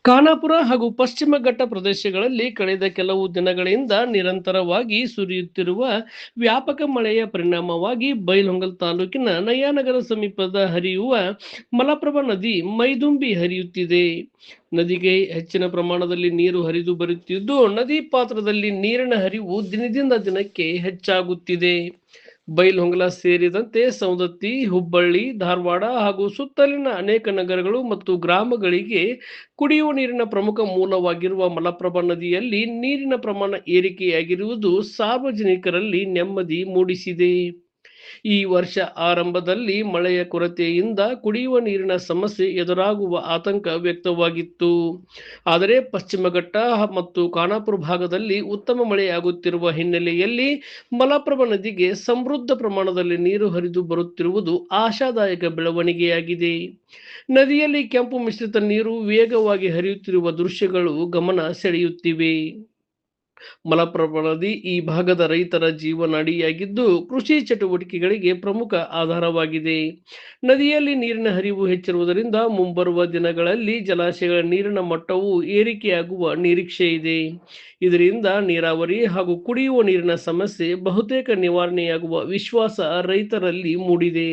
ಖಾನಾಪುರ ಹಾಗೂ ಪಶ್ಚಿಮ ಘಟ್ಟ ಪ್ರದೇಶಗಳಲ್ಲಿ ಕಳೆದ ಕೆಲವು ದಿನಗಳಿಂದ ನಿರಂತರವಾಗಿ ಸುರಿಯುತ್ತಿರುವ ವ್ಯಾಪಕ ಮಳೆಯ ಪರಿಣಾಮವಾಗಿ ಬೈಲಹೊಂಗಲ ತಾಲೂಕಿನ ನಯಾನಗರ ಸಮೀಪದ ಹರಿಯುವ ಮಲಪ್ರಭಾ ನದಿ ಮೈದುಂಬಿ ಹರಿಯುತ್ತಿದೆ. ನದಿಗೆ ಹೆಚ್ಚಿನ ಪ್ರಮಾಣದಲ್ಲಿ ನೀರು ಹರಿದು ಬರುತ್ತಿದ್ದು, ನದಿ ಪಾತ್ರದಲ್ಲಿ ನೀರಿನ ಹರಿವು ದಿನದಿಂದ ದಿನಕ್ಕೆ ಹೆಚ್ಚಾಗುತ್ತಿದೆ. ಬೈಲಹೊಂಗಲ ಸೇರಿದಂತೆ ಸವದತ್ತಿ, ಹುಬ್ಬಳ್ಳಿ, ಧಾರವಾಡ ಹಾಗೂ ಸುತ್ತಲಿನ ಅನೇಕ ನಗರಗಳು ಮತ್ತು ಗ್ರಾಮಗಳಿಗೆ ಕುಡಿಯುವ ನೀರಿನ ಪ್ರಮುಖ ಮೂಲವಾಗಿರುವ ಮಲಪ್ರಭಾ ನದಿಯಲ್ಲಿ ನೀರಿನ ಪ್ರಮಾಣ ಏರಿಕೆಯಾಗಿರುವುದು ಸಾರ್ವಜನಿಕರಲ್ಲಿ ನೆಮ್ಮದಿ ಮೂಡಿಸಿದೆ. ಈ ವರ್ಷ ಆರಂಭದಲ್ಲಿ ಮಳೆಯ ಕೊರತೆಯಿಂದ ಕುಡಿಯುವ ನೀರಿನ ಸಮಸ್ಯೆ ಎದುರಾಗುವ ಆತಂಕ ವ್ಯಕ್ತವಾಗಿತ್ತು. ಆದರೆ ಪಶ್ಚಿಮ ಘಟ್ಟ ಮತ್ತು ಖಾನಾಪುರ ಭಾಗದಲ್ಲಿ ಉತ್ತಮ ಮಳೆಯಾಗುತ್ತಿರುವ ಹಿನ್ನೆಲೆಯಲ್ಲಿ ಮಲಪ್ರಭಾ ನದಿಗೆ ಸಮೃದ್ಧ ಪ್ರಮಾಣದಲ್ಲಿ ನೀರು ಹರಿದು ಬರುತ್ತಿರುವುದು ಆಶಾದಾಯಕ ಬೆಳವಣಿಗೆಯಾಗಿದೆ. ನದಿಯಲ್ಲಿ ಕೆಂಪು ಮಿಶ್ರಿತ ನೀರು ವೇಗವಾಗಿ ಹರಿಯುತ್ತಿರುವ ದೃಶ್ಯಗಳು ಗಮನ ಸೆಳೆಯುತ್ತಿವೆ. ಮಲಪ್ರಭಾ ನದಿ ಈ ಭಾಗದ ರೈತರ ಜೀವನಾಡಿಯಾಗಿದ್ದು, ಕೃಷಿ ಚಟುವಟಿಕೆಗಳಿಗೆ ಪ್ರಮುಖ ಆಧಾರವಾಗಿದೆ. ನದಿಯಲ್ಲಿ ನೀರಿನ ಹರಿವು ಹೆಚ್ಚಿರುವುದರಿಂದ ಮುಂಬರುವ ದಿನಗಳಲ್ಲಿ ಜಲಾಶಯಗಳ ನೀರಿನ ಮಟ್ಟವು ಏರಿಕೆಯಾಗುವ ನಿರೀಕ್ಷೆ ಇದೆ. ಇದರಿಂದ ನೀರಾವರಿ ಹಾಗೂ ಕುಡಿಯುವ ನೀರಿನ ಸಮಸ್ಯೆ ಬಹುತೇಕ ನಿವಾರಣೆಯಾಗುವ ವಿಶ್ವಾಸ ರೈತರಲ್ಲಿ ಮೂಡಿದೆ.